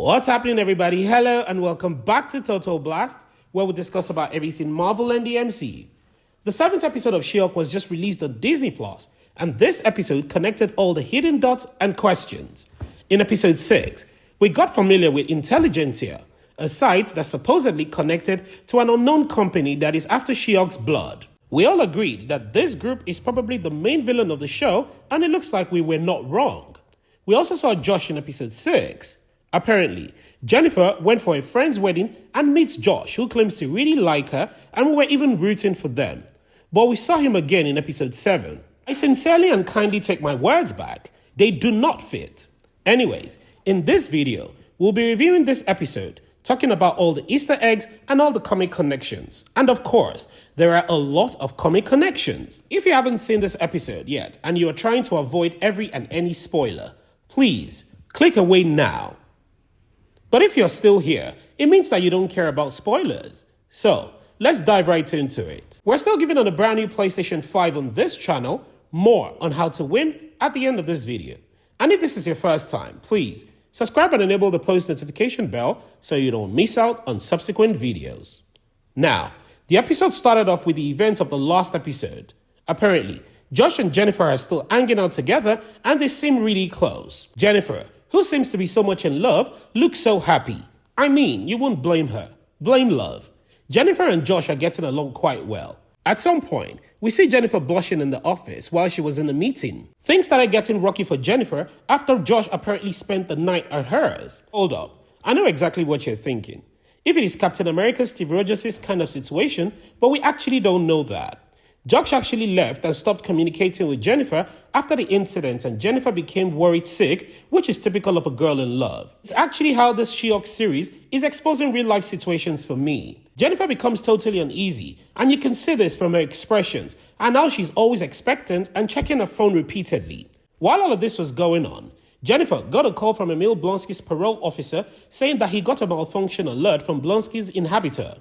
What's happening, everybody? Hello and welcome back to Total Blast, where we discuss about everything Marvel and the MCU. The 7th episode of She-Hulk was just released on Disney+, and this episode connected all the hidden dots and questions. In episode 6, we got familiar with Intelligentsia, a site that supposedly connected to an unknown company that is after She-Hulk's blood. We all agreed that this group is probably the main villain of the show, and it looks like we were not wrong. We also saw Josh in episode 6. Apparently, Jennifer went for a friend's wedding and meets Josh, who claims to really like her, and we were even rooting for them. But we saw him again in episode 7. I sincerely and kindly take my words back. They do not fit. Anyways, in this video, we'll be reviewing this episode, talking about all the Easter eggs and all the comic connections. And of course, there are a lot of comic connections. If you haven't seen this episode yet, and you are trying to avoid every and any spoiler, please click away now. But if you're still here, it means that you don't care about spoilers. So, let's dive right into it. We're still giving on a brand new PlayStation 5 on this channel, more on how to win at the end of this video. And if this is your first time, please subscribe and enable the post notification bell so you don't miss out on subsequent videos. Now, the episode started off with the events of the last episode. Apparently, Josh and Jennifer are still hanging out together and they seem really close. Jennifer, who seems to be so much in love, looks so happy. I mean, you won't blame her. Blame love. Jennifer and Josh are getting along quite well. At some point, we see Jennifer blushing in the office while she was in a meeting. Things started getting rocky for Jennifer after Josh apparently spent the night at hers. Hold up, I know exactly what you're thinking. If it is Captain America Steve Rogers' kind of situation, but we actually don't know that. Josh actually left and stopped communicating with Jennifer after the incident, and Jennifer became worried sick, which is typical of a girl in love. It's actually how this She-Hulk series is exposing real-life situations for me. Jennifer becomes totally uneasy, and you can see this from her expressions, and now she's always expectant and checking her phone repeatedly. While all of this was going on, Jennifer got a call from Emil Blonsky's parole officer saying that he got a malfunction alert from Blonsky's inhabitor.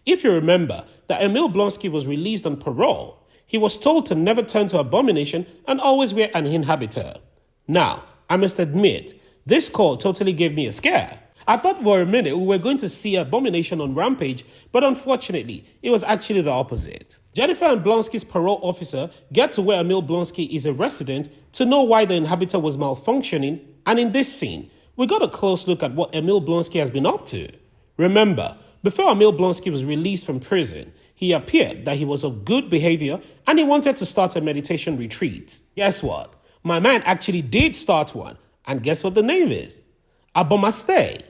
If you remember that Emil Blonsky was released on parole, he was told to never turn to Abomination and always wear an inhabitor. Now, I must admit, this call totally gave me a scare. I thought for a minute we were going to see Abomination on Rampage, but unfortunately, it was actually the opposite. Jennifer and Blonsky's parole officer get to where Emil Blonsky is a resident to know why the inhabitor was malfunctioning, and in this scene, we got a close look at what Emil Blonsky has been up to. Remember, before Emil Blonsky was released from prison, he appeared that he was of good behavior and he wanted to start a meditation retreat. Guess what? My man actually did start one, and guess what the name is? Abomaste,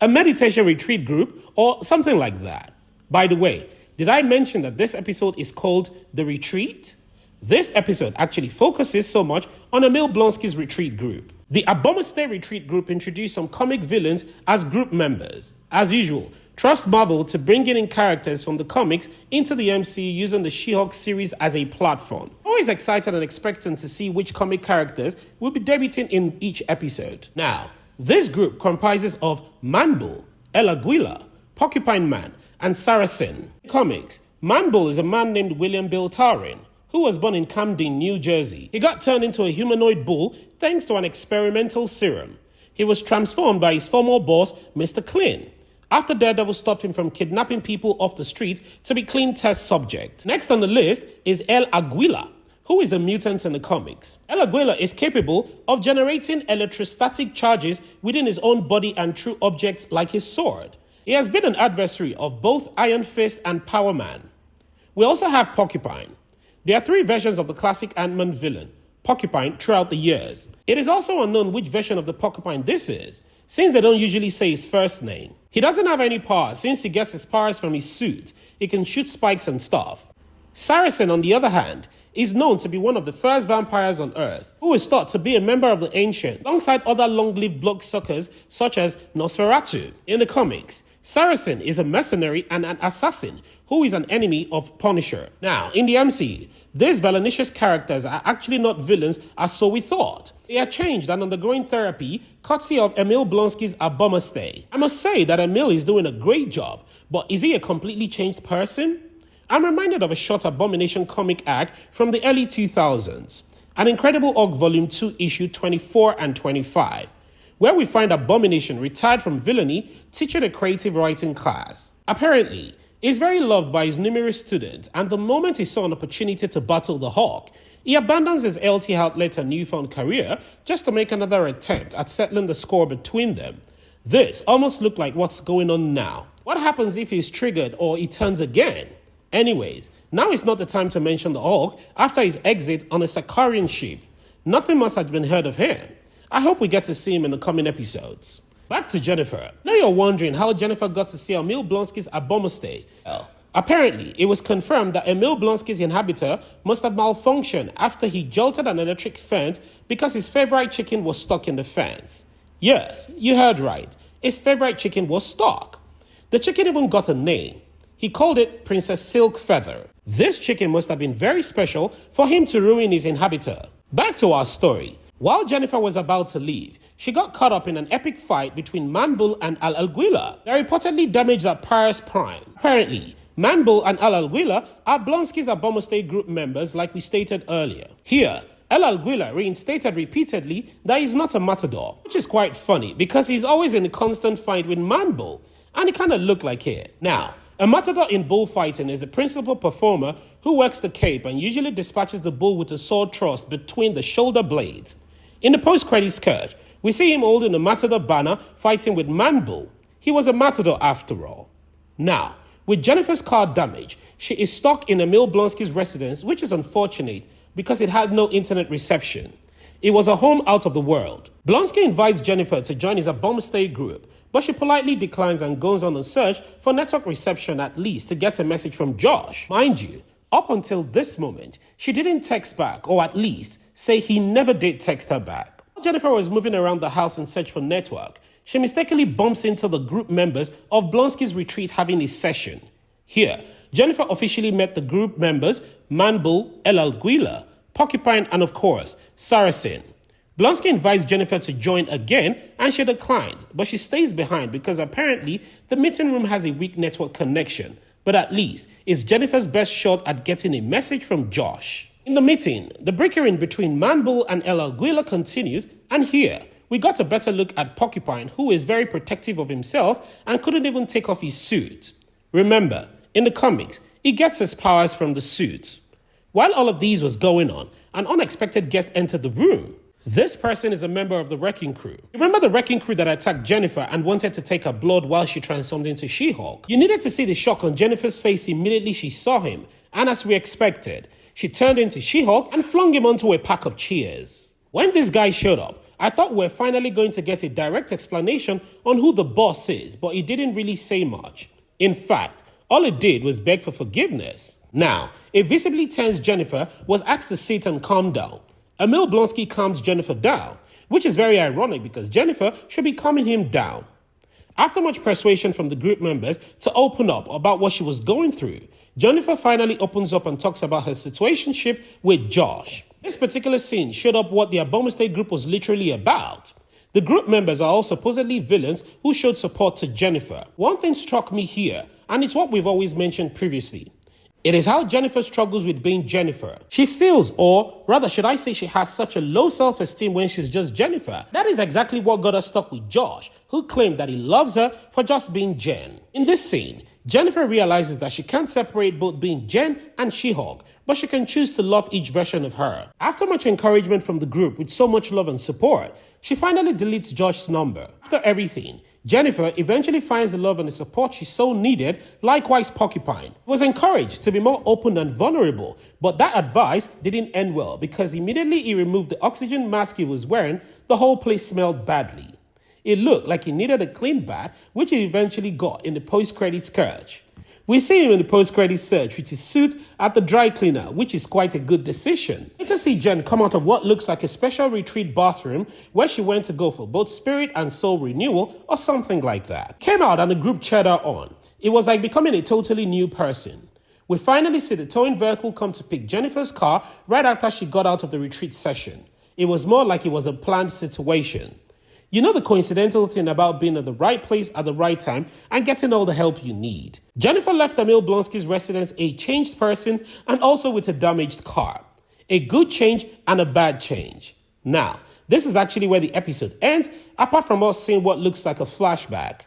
a meditation retreat group or something like that. By the way, did I mention that this episode is called The Retreat? This episode actually focuses so much on Emil Blonsky's retreat group. The Abomaste retreat group introduced some comic villains as group members. As usual, trust Marvel to bring in characters from the comics into the MCU using the She-Hulk series as a platform. Always excited and expectant to see which comic characters will be debuting in each episode. Now, this group comprises of Man-Bull, Aguila, Porcupine Man, and Saracen. In comics, Man-Bull is a man named William Bill Tarrin, who was born in Camden, New Jersey. He got turned into a humanoid bull thanks to an experimental serum. He was transformed by his former boss, Mr. Clean, after Daredevil stopped him from kidnapping people off the street to be Clean test subject. Next on the list is Aguila, who is a mutant in the comics. Aguila is capable of generating electrostatic charges within his own body and through objects like his sword. He has been an adversary of both Iron Fist and Power Man. We also have Porcupine. There are 3 versions of the classic Ant-Man villain, Porcupine, throughout the years. It is also unknown which version of the Porcupine this is, since they don't usually say his first name. He doesn't have any powers since he gets his powers from his suit. He can shoot spikes and stuff. Saracen, on the other hand, is known to be one of the first vampires on Earth, who is thought to be a member of the Ancient, alongside other long-lived bloodsuckers such as Nosferatu. In the comics, Saracen is a mercenary and an assassin who is an enemy of Punisher. Now, in the MCU, these villainous characters are actually not villains as so we thought. They are changed and undergoing therapy courtesy of Emil Blonsky's Abomaste. I must say that Emil is doing a great job, but is he a completely changed person? I'm reminded of a short Abomination comic arc from the early 2000s, an Incredible Hulk Volume 2 issue 24 and 25, where we find Abomination retired from villainy teaching a creative writing class. Apparently, he's very loved by his numerous students, and the moment he saw an opportunity to battle the Hawk, he abandons his LT outlet and newfound career just to make another attempt at settling the score between them. This almost looked like what's going on now. What happens if he's triggered or he turns again? Anyways, now is not the time to mention the Hawk after his exit on a Saracen ship. Nothing much has been heard of him. I hope we get to see him in the coming episodes. Back to Jennifer. Now you're wondering how Jennifer got to see Emil Blonsky's Abomination. Well, apparently, it was confirmed that Emil Blonsky's inhabitor must have malfunctioned after he jolted an electric fence because his favorite chicken was stuck in the fence. Yes, you heard right. His favorite chicken was stuck. The chicken even got a name. He called it Princess Silk Feather. This chicken must have been very special for him to ruin his inhabitor. Back to our story. While Jennifer was about to leave, she got caught up in an epic fight between Manbull and Aguila that reportedly damaged her Paris Prime. Apparently, Manbull and Aguila are Blonsky's Abomination group members like we stated earlier. Here, Aguila reinstated repeatedly that he's not a matador, which is quite funny because he's always in a constant fight with Manbull, and it kind of looked like it. Now, a matador in bullfighting is the principal performer who works the cape and usually dispatches the bull with a sword thrust between the shoulder blades. In the post-credits curve, we see him holding a matador banner fighting with Manbull. He was a matador after all. Now, with Jennifer's car damaged, she is stuck in Emil Blonsky's residence, which is unfortunate because it had no internet reception. It was a home out of the world. Blonsky invites Jennifer to join his Abomination group, but she politely declines and goes on a search for network reception at least to get a message from Josh. Mind you, up until this moment, she didn't text back, or at least say he never did text her back. While Jennifer was moving around the house in search for network, she mistakenly bumps into the group members of Blonsky's retreat having a session. Here, Jennifer officially met the group members Manbull, Aguila, Porcupine, and of course, Saracen. Blonsky invites Jennifer to join again and she declines, but she stays behind because apparently the meeting room has a weak network connection, but at least it's Jennifer's best shot at getting a message from Josh. In the meeting, the bickering between Manbull and Aguila continues, and here we got a better look at Porcupine, who is very protective of himself and couldn't even take off his suit. Remember, in the comics, he gets his powers from the suit. While all of these was going on, an unexpected guest entered the room. This person is a member of the Wrecking Crew. Remember the Wrecking Crew that attacked Jennifer and wanted to take her blood while she transformed into She-Hulk? You needed to see the shock on Jennifer's face immediately she saw him, and as we expected, she turned into She-Hulk and flung him onto a pack of chairs. When this guy showed up, I thought we were finally going to get a direct explanation on who the boss is, but he didn't really say much. In fact, all it did was beg for forgiveness. Now, a visibly tense Jennifer was asked to sit and calm down. Emil Blonsky calms Jennifer down, which is very ironic because Jennifer should be calming him down. After much persuasion from the group members to open up about what she was going through, Jennifer finally opens up and talks about her situationship with Josh. This particular scene showed up what the Abomination group was literally about. The group members are all supposedly villains who showed support to Jennifer. One thing struck me here, and it's what we've always mentioned previously. It is how Jennifer struggles with being Jennifer. She feels, or rather should I say she has such a low self-esteem when she's just Jennifer. That is exactly what got her stuck with Josh, who claimed that he loves her for just being Jen. In this scene, Jennifer realizes that she can't separate both being Jen and She-Hulk, but she can choose to love each version of her. After much encouragement from the group with so much love and support, she finally deletes Josh's number. After everything, Jennifer eventually finds the love and the support she so needed, likewise Porcupine. Was encouraged to be more open and vulnerable, but that advice didn't end well because immediately he removed the oxygen mask he was wearing, the whole place smelled badly. It looked like he needed a clean bath, which he eventually got in the post-credits search. We see him in the post-credits search with his suit at the dry cleaner, which is quite a good decision. Later see Jen come out of what looks like a special retreat bathroom where she went to go for both spirit and soul renewal or something like that. Came out and the group cheered her on. It was like becoming a totally new person. We finally see the towing vehicle come to pick Jennifer's car right after she got out of the retreat session. It was more like it was a planned situation. You know the coincidental thing about being at the right place at the right time and getting all the help you need. Jennifer left Emil Blonsky's residence a changed person and also with a damaged car. A good change and a bad change. Now, This is actually where the episode ends, apart from us seeing what looks like a flashback.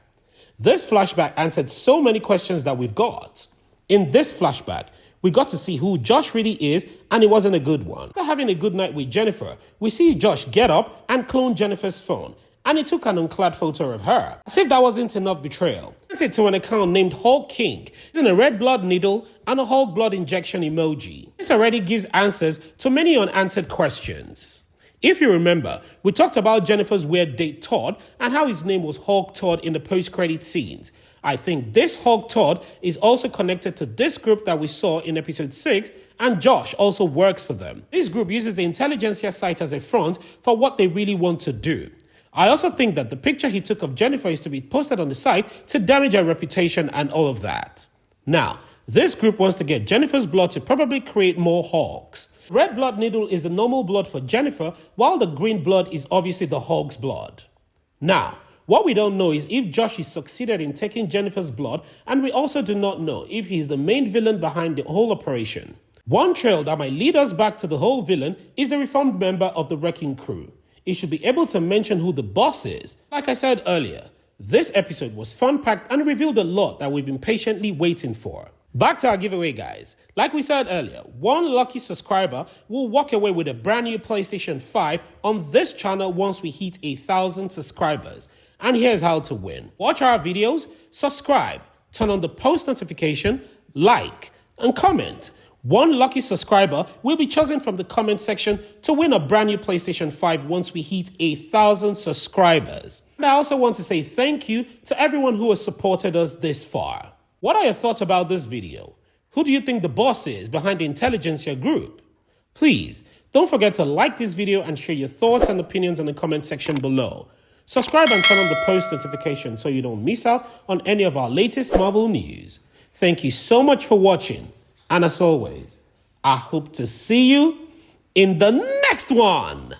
This flashback answered so many questions that we've got. In this flashback, we got to see who Josh really is, and it wasn't a good one. After having a good night with Jennifer, we see Josh get up and clone Jennifer's phone, and he took an unclad photo of her. As if that wasn't enough betrayal, he sent it to an account named Hulk King, using a red blood needle and a Hulk blood injection emoji. This already gives answers to many unanswered questions. If you remember, we talked about Jennifer's weird date Todd and how his name was Hulk Todd in the post-credit scenes. I think this Hulk Todd is also connected to this group that we saw in episode 6, and Josh also works for them. This group uses the intelligentsia site as a front for what they really want to do. I also think that the picture he took of Jennifer is to be posted on the site to damage her reputation and all of that. Now, this group wants to get Jennifer's blood to probably create more Hulks. Red blood needle is the normal blood for Jennifer, while the green blood is obviously the Hulk's blood. Now, what we don't know is if Josh is succeeded in taking Jennifer's blood, and we also do not know if he is the main villain behind the whole operation. One trail that might lead us back to the whole villain is the reformed member of the Wrecking Crew. It should be able to mention who the boss is. Like I said earlier, this episode was fun-packed and revealed a lot that we've been patiently waiting for. Back to our giveaway, guys. Like we said earlier, one lucky subscriber will walk away with a brand new PlayStation 5 on this channel once we hit 1,000 subscribers. And here's how to win. Watch our videos, subscribe, turn on the post notification, like, and comment. One lucky subscriber will be chosen from the comment section to win a brand new PlayStation 5 once we hit 1,000 subscribers. And I also want to say thank you to everyone who has supported us this far. What are your thoughts about this video? Who do you think the boss is behind the Intelligentsia group? Please, don't forget to like this video and share your thoughts and opinions in the comment section below. Subscribe and turn on the post notification so you don't miss out on any of our latest Marvel news. Thank you so much for watching, and as always, I hope to see you in the next one.